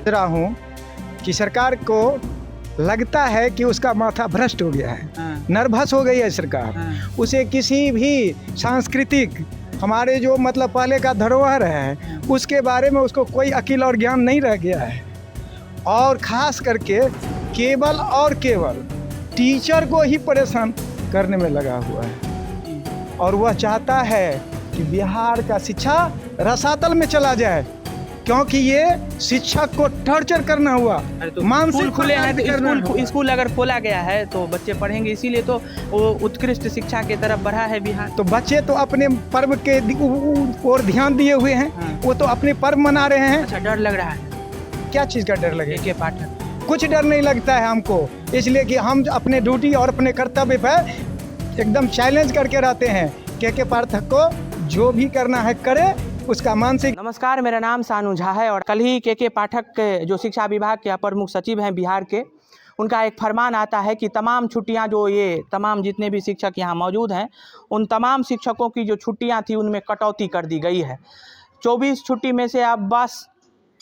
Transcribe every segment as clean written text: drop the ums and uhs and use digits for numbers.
रहा हूँ कि सरकार को लगता है कि उसका माथा भ्रष्ट हो गया है, नर्वस हो गई है सरकार। उसे किसी भी सांस्कृतिक हमारे जो मतलब पहले का धरोहर है उसके बारे में उसको कोई अकील और ज्ञान नहीं रह गया है, और ख़ास करके केवल और केवल टीचर को ही परेशान करने में लगा हुआ है। और वह चाहता है कि बिहार का शिक्षा रसातल में चला जाए, क्योंकि ये शिक्षक को टॉर्चर करना हुआ। तो मानसिक खुले हैं तो स्कूल अगर खोला गया है तो बच्चे पढ़ेंगे, इसीलिए तो वो उत्कृष्ट शिक्षा की तरफ बढ़ा है बिहार। तो बच्चे तो अपने पर्व के ओर ध्यान दिए हुए हैं, वो तो अपने पर्व मना रहे हैं। अच्छा, डर लग रहा है? क्या चीज़ का डर लगे? के पाठक कुछ डर नहीं लगता है हमको, इसलिए कि हम अपने ड्यूटी और अपने कर्तव्य पर एकदम चैलेंज करके रहते हैं। के पाठक को जो भी करना है करे, उसका मानसिक। नमस्कार, मेरा नाम सानू झा है और कल ही के पाठक जो शिक्षा विभाग के अपर मुख्य सचिव हैं बिहार के, उनका एक फरमान आता है कि तमाम छुट्टियां जो ये तमाम जितने भी शिक्षक यहाँ मौजूद हैं उन तमाम शिक्षकों की जो छुट्टियां थी उनमें कटौती कर दी गई है। 24 छुट्टी में से अब बस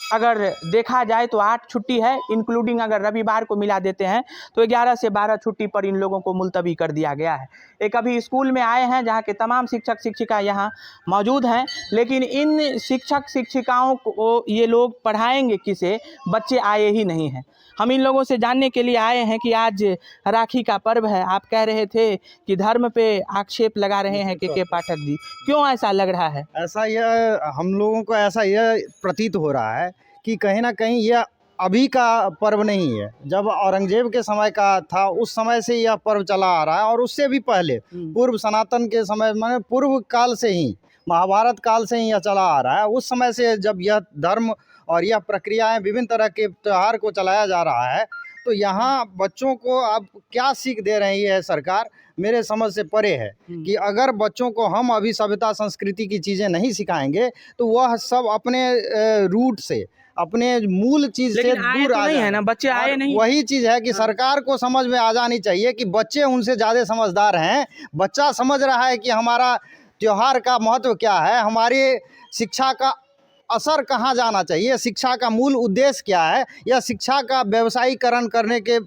अगर देखा जाए तो 8 छुट्टी है, इंक्लूडिंग अगर रविवार को मिला देते हैं तो 11 से 12 छुट्टी पर इन लोगों को मुलतवी कर दिया गया है। एक अभी स्कूल में आए हैं जहां के तमाम शिक्षक शिक्षिका यहाँ मौजूद हैं, लेकिन इन शिक्षक शिक्षिकाओं को ये लोग पढ़ाएंगे किसे? बच्चे आए ही नहीं हैं। हम इन लोगों से जानने के लिए आए हैं कि आज राखी का पर्व है, आप कह रहे थे कि धर्म पे आक्षेप लगा रहे हैं के पाठक जी, क्यों ऐसा लग रहा है? ऐसा यह हम लोगों को ऐसा यह प्रतीत हो रहा है कि कहीं ना कहीं यह अभी का पर्व नहीं है। जब औरंगजेब के समय का था उस समय से यह पर्व चला आ रहा है, और उससे भी पहले पूर्व सनातन के समय माने पूर्व काल से ही, महाभारत काल से ही यह चला आ रहा है। उस समय से जब यह धर्म और यह प्रक्रियाएं विभिन्न तरह के त्यौहार को चलाया जा रहा है, तो यहाँ बच्चों को अब क्या सीख दे रही है सरकार, मेरे समझ से परे है। कि अगर बच्चों को हम अभी सभ्यता संस्कृति की चीज़ें नहीं सिखाएंगे तो वह सब अपने रूट से, अपने मूल चीज से दूर आ नहीं है ना, बच्चे आए नहीं। वही चीज है कि सरकार को समझ में आ जानी चाहिए कि बच्चे उनसे ज्यादा समझदार हैं। बच्चा समझ रहा है कि हमारा त्योहार का महत्व क्या है, हमारी शिक्षा का असर कहाँ जाना चाहिए, शिक्षा का मूल उद्देश्य क्या है, या शिक्षा का व्यवसायीकरण करने के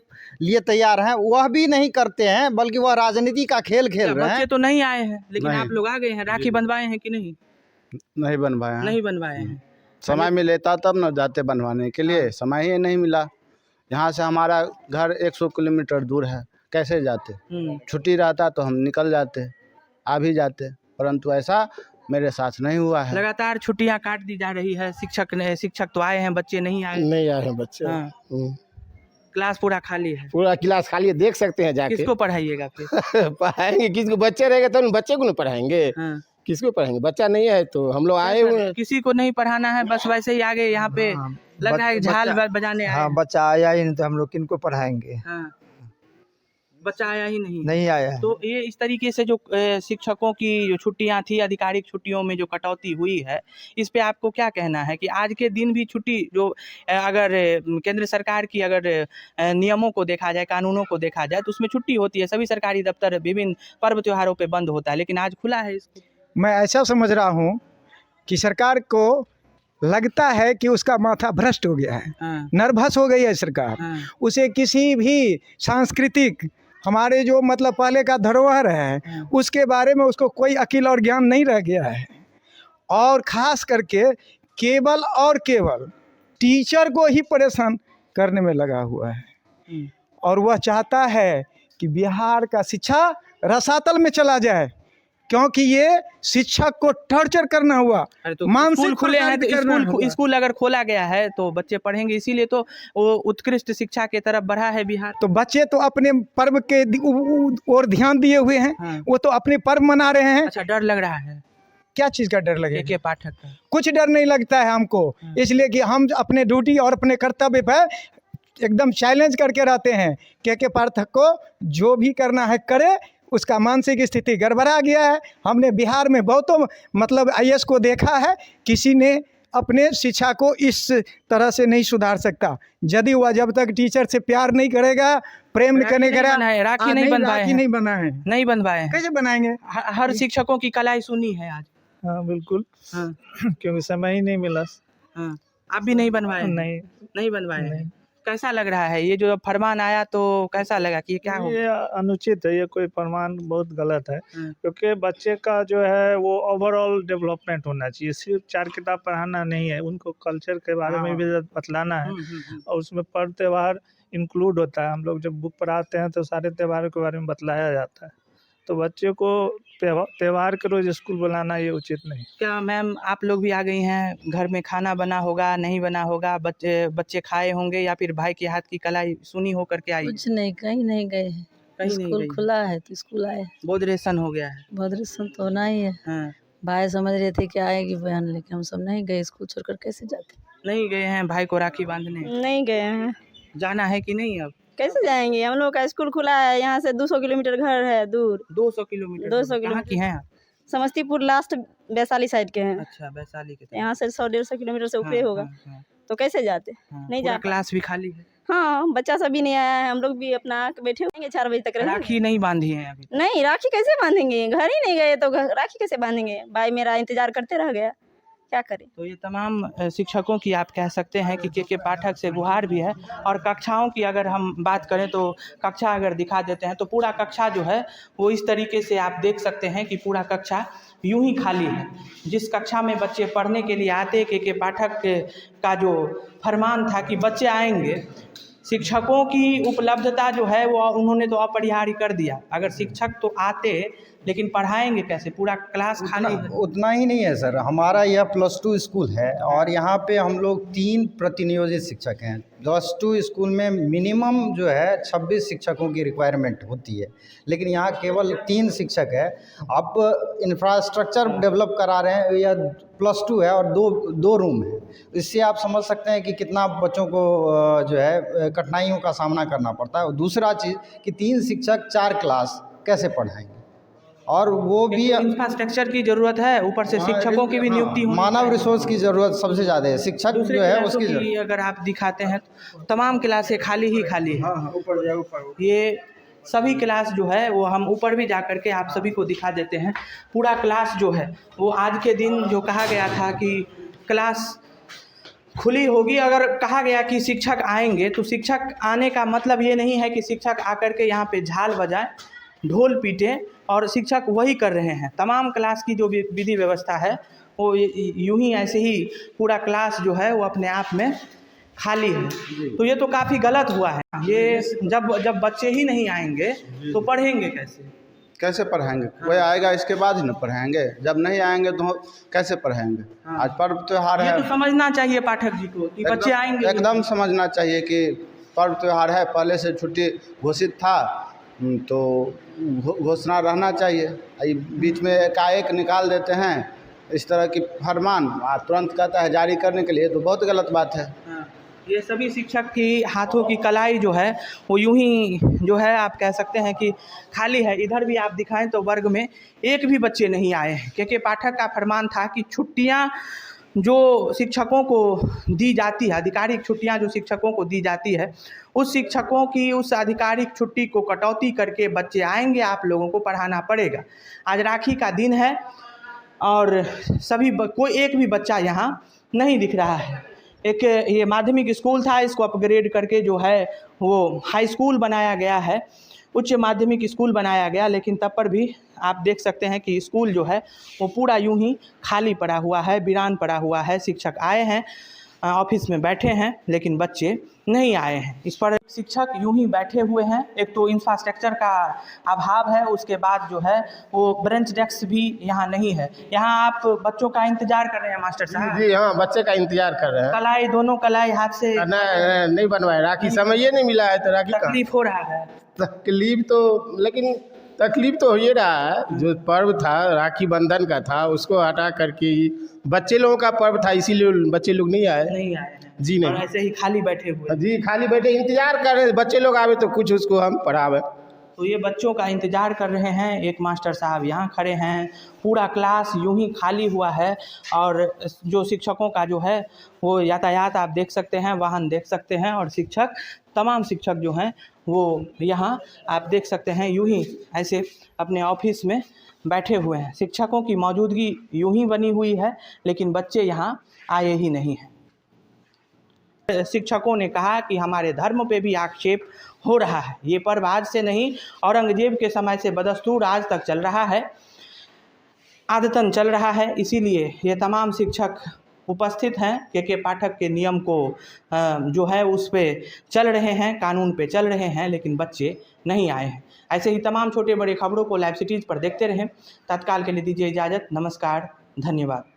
लिए तैयार हैं, वह भी नहीं करते हैं, बल्कि वह राजनीति का खेल खेल रहे हैं। बच्चे तो नहीं आए हैं, लेकिन आप लोग आ गए हैं। राखी बनवाए हैं कि नहीं? नहीं बनवाए हैं। नहीं बनवाए हैं। समय मिलता तब न जाते बनवाने के लिए, समय ही नहीं मिला। यहाँ से हमारा घर 100 किलोमीटर दूर है, कैसे जाते? छुट्टी रहता तो हम निकल जाते, आ भी जाते, परंतु ऐसा मेरे साथ नहीं हुआ है। लगातार छुट्टियां काट दी जा रही है। शिक्षक तो आए हैं, बच्चे नहीं आए। नहीं आए हैं बच्चे। क्लास पूरा खाली है। पूरा क्लास खाली है, देख सकते हैं जाके। किसको पढ़ाइएगा फिर? पढ़ाएंगे किसको? बच्चे रहेंगे तो बच्चे को नहीं पढ़ाएंगे। किसको पढ़ाएंगे? बच्चा नहीं है तो हम लोग आए हुए हैं। किसी को नहीं पढ़ाना है, बस वैसे ही आगे यहाँ पे लग रहा है झाल बजाने आए। हाँ, बच्चा आया ही नहीं तो हम लोग किनको पढ़ाएंगे? बच्चा आया ही नहीं आया है। तो ये इस तरीके से जो शिक्षकों की जो छुट्टियां थी, आधिकारिक छुट्टियों में जो कटौती हुई है, इस पे आपको क्या कहना है कि आज के दिन भी छुट्टी जो अगर केंद्र सरकार की अगर नियमों को देखा जाए, कानूनों को देखा जाए तो उसमें छुट्टी होती है, सभी सरकारी दफ्तर विभिन्न पर्व त्योहारों पे बंद होता है, लेकिन आज खुला है इसको? मैं ऐसा समझ रहा हूँ कि सरकार को लगता है कि उसका माथा भ्रष्ट हो गया है, नर्वस हो गई है सरकार। उसे किसी भी सांस्कृतिक हमारे जो मतलब पहले का धरोहर है उसके बारे में उसको कोई अकील और ज्ञान नहीं रह गया है, और ख़ास करके केवल और केवल टीचर को ही परेशान करने में लगा हुआ है। और वह चाहता है कि बिहार का शिक्षा रसातल में चला जाए, क्योंकि ये शिक्षक को टॉर्चर करना हुआ। तो मानसिक खुले हैं तो स्कूल अगर खोला गया है तो बच्चे पढ़ेंगे, इसीलिए तो वो उत्कृष्ट शिक्षा की तरफ बढ़ा है बिहार। तो बच्चे तो अपने पर्व के ओर ध्यान दिए हुए हैं, वो तो अपने पर्व मना रहे हैं। अच्छा, डर लग रहा है? क्या चीज़ का डर लगे? के पाठक का कुछ डर नहीं लगता है हमको, इसलिए कि हम अपने ड्यूटी और अपने कर्तव्य पर एकदम चैलेंज करके रहते हैं। के पाठक को जो भी करना है करे, उसका मानसिक स्थिति गड़बड़ा गया है। हमने बिहार में बहुतों मतलब IAS को देखा है, किसी ने अपने शिक्षा को इस तरह से नहीं सुधार सकता। यदि वह जब तक टीचर से प्यार नहीं करेगा, प्रेम नहीं करेगा। राखी नहीं बनवाए हैं। नहीं बना है, नहीं बनवाए हैं। कैसे बनाएंगे? हर शिक्षकों की कलाई सुनी है आज। हाँ बिल्कुल। क्योंकि समय ही नहीं मिला। आप भी नहीं बनवाए हैं? नहीं नहीं बनवाए हैं। नहीं। कैसा लग रहा है ये जो फरमान आया, तो कैसा लगा कि ये क्या हो? ये अनुचित है, ये कोई फरमान बहुत गलत है, हाँ। क्योंकि बच्चे का जो है वो ओवरऑल डेवलपमेंट होना चाहिए, सिर्फ 4 किताब पढ़ाना नहीं है, उनको कल्चर के बारे में भी बतलाना है और उसमें पर्व त्योहार इंक्लूड होता है। हम लोग जब बुक पढ़ाते हैं तो सारे त्योहारों के बारे में बतलाया जाता है, तो बच्चे को त्योहार के रोज स्कूल बुलाना ये उचित नहीं। क्या मैम आप लोग भी आ गई हैं, घर में खाना बना होगा नहीं बना होगा, बच्चे खाए होंगे या फिर भाई के हाथ की कलाई सुनी हो करके आई? कुछ नहीं, कहीं नहीं गए हैं। कहीं नहीं स्कूल गई। खुला है तो स्कूल आए। बोधरेशन हो गया है। भद्रेशन तो होना ही है। हाँ। भाई समझ रहे थे कि आएगी बहन, लेकिन हम सब नहीं गए। स्कूल छोड़कर कैसे जाते? नहीं गए हैं भाई को राखी बांधने? नहीं गए हैं। जाना है कि नहीं अब? कैसे जाएंगे, हम लोग का स्कूल खुला है, यहाँ से 200 किलोमीटर घर है दूर। 200 किलोमीटर? 200 कहाँ किलोमीटर। की हैं आप? समस्तीपुर लास्ट वैशाली साइड के हैं। अच्छा, वैशाली के तरफ। यहाँ से 100-150 किलोमीटर से ऊपर होगा। हाँ। तो कैसे जाते? नहीं पूरा जा क्लास भी खाली है। हाँ, बच्चा सब भी नहीं आया है, हम लोग भी अपना बैठे होंगे 4 बजे तक रहेंगे। राखी नहीं बांधी है अभी? नहीं, राखी कैसे बांधेंगे, घर ही नहीं गए तो राखी कैसे बांधेंगे? भाई मेरा इंतजार करते रह गया, क्या करें। तो ये तमाम शिक्षकों की आप कह सकते हैं कि के पाठक से गुहार भी है। और कक्षाओं की अगर हम बात करें तो कक्षा अगर दिखा देते हैं तो पूरा कक्षा जो है वो इस तरीके से आप देख सकते हैं कि पूरा कक्षा यूं ही खाली है। जिस कक्षा में बच्चे पढ़ने के लिए आते, के पाठक का जो फरमान था कि बच्चे आएंगे, शिक्षकों की उपलब्धता जो है वो उन्होंने तो अपरिहार्य कर दिया। अगर शिक्षक तो आते लेकिन पढ़ाएंगे कैसे, पूरा क्लास खाली है। उतना ही नहीं है सर, हमारा यह +2 स्कूल है और यहाँ पे हम लोग 3 प्रतिनियोजित शिक्षक हैं। +2 स्कूल में मिनिमम जो है 26 शिक्षकों की रिक्वायरमेंट होती है, लेकिन यहाँ केवल 3 शिक्षक है। अब इंफ्रास्ट्रक्चर डेवलप करा रहे हैं, यह +2 है और दो रूम है। इससे आप समझ सकते हैं कि कितना बच्चों को जो है कठिनाइयों का सामना करना पड़ता है। और दूसरा चीज़ कि 3 शिक्षक 4 क्लास कैसे पढ़ाएंगे, और वो भी इंफ्रास्ट्रक्चर की जरूरत है, ऊपर से शिक्षकों की भी नियुक्ति होनी मानव चाहिए। रिसोर्स की ज़रूरत सबसे ज़्यादा है, शिक्षक दूसरे जो है क्लासों उसकी की ज़रूरत। अगर आप दिखाते हैं तो तमाम क्लासें खाली ही खाली है। ये सभी क्लास जो है वो हम ऊपर भी जा कर के आप सभी को दिखा देते हैं। पूरा क्लास जो है वो आज के दिन जो कहा गया था कि क्लास खुली होगी, अगर कहा गया कि शिक्षक आएंगे तो शिक्षक आने का मतलब ये नहीं है कि शिक्षक आकर के यहाँ पे झाल बजाएं, ढोल पीटे, और शिक्षक वही कर रहे हैं। तमाम क्लास की जो विधि व्यवस्था है वो यूं ही ऐसे ही पूरा क्लास जो है वो अपने आप में खाली है। तो ये तो काफ़ी गलत हुआ है। ये जब बच्चे ही नहीं आएंगे तो पढ़ेंगे कैसे? कैसे पढ़ाएंगे? कोई आएगा इसके बाद ही ना पढ़ाएंगे, जब नहीं आएंगे तो कैसे पढ़ाएंगे? आज पर्व त्योहार ये है, तो समझना चाहिए पाठक जी को कि बच्चे आएंगे। एकदम समझना चाहिए कि पर्व त्योहार है, पहले से छुट्टी घोषित था तो घोषणा रहना चाहिए। बीच में एकाएक निकाल देते हैं इस तरह की फरमान, तुरंत कहता है जारी करने के लिए, तो बहुत गलत बात है। ये सभी शिक्षक की हाथों की कलाई जो है वो यूं ही जो है आप कह सकते हैं कि खाली है। इधर भी आप दिखाएं तो वर्ग में एक भी बच्चे नहीं आए हैं, क्योंकि पाठक का फरमान था कि छुट्टियां जो शिक्षकों को दी जाती है, आधिकारिक छुट्टियां जो शिक्षकों को दी जाती है, उस शिक्षकों की उस आधिकारिक छुट्टी को कटौती करके बच्चे आएंगे, आप लोगों को पढ़ाना पड़ेगा। आज राखी का दिन है और सभी कोई एक भी बच्चा यहाँ नहीं दिख रहा है। एक ये माध्यमिक स्कूल था, इसको अपग्रेड करके जो है वो हाई स्कूल बनाया गया है, उच्च माध्यमिक स्कूल बनाया गया, लेकिन तब पर भी आप देख सकते हैं कि स्कूल जो है वो पूरा यूं ही खाली पड़ा हुआ है, वीरान पड़ा हुआ है। शिक्षक आए हैं, ऑफिस में बैठे हैं, लेकिन बच्चे नहीं आए हैं। इस पर शिक्षक यूं ही बैठे हुए हैं। एक तो इंफ्रास्ट्रक्चर का अभाव है, उसके बाद जो है वो बेंच डेस्क भी यहाँ नहीं है। यहाँ आप बच्चों का इंतजार कर रहे हैं मास्टर साहब? जी हाँ, बच्चे का इंतजार कर रहे हैं। कलाई, दोनों कलाई हाथ से नहीं बनवाए, राखी समय ये नहीं मिला है तो राखी का तकलीफ हो रहा है। तकलीफ तो, लेकिन तकलीफ तो हो ही रहा है। जो पर्व था राखी बंधन का था उसको हटा करके ही बच्चे लोगों का पर्व था, इसीलिए बच्चे लोग नहीं आए हैं जी। नहीं, और ऐसे ही खाली बैठे हुए जी खाली बैठे इंतजार कर रहे, बच्चे लोग आवे तो कुछ उसको हम पढ़ावे। तो ये बच्चों का इंतजार कर रहे हैं। एक मास्टर साहब यहाँ खड़े हैं, पूरा क्लास यूं ही खाली हुआ है। और जो शिक्षकों का जो है वो यातायात आप देख सकते हैं, वाहन देख सकते हैं, और शिक्षक तमाम शिक्षक जो हैं वो यहाँ आप देख सकते हैं यूं ही ऐसे अपने ऑफिस में बैठे हुए हैं। शिक्षकों की मौजूदगी यूं ही बनी हुई है, लेकिन बच्चे यहाँ आए ही नहीं हैं। शिक्षकों ने कहा कि हमारे धर्म पे भी आक्षेप हो रहा है। ये पर्व आज से नहीं, औरंगजेब के समय से बदस्तूर आज तक चल रहा है, आदतन चल रहा है। इसीलिए ये तमाम शिक्षक उपस्थित हैं, के पाठक के नियम को जो है उस पे चल रहे हैं, कानून पे चल रहे हैं, लेकिन बच्चे नहीं आए हैं। ऐसे ही तमाम छोटे बड़े खबरों को लाइव सिटीज़ पर देखते रहें। तत्काल के लिए दीजिए इजाज़त। नमस्कार, धन्यवाद।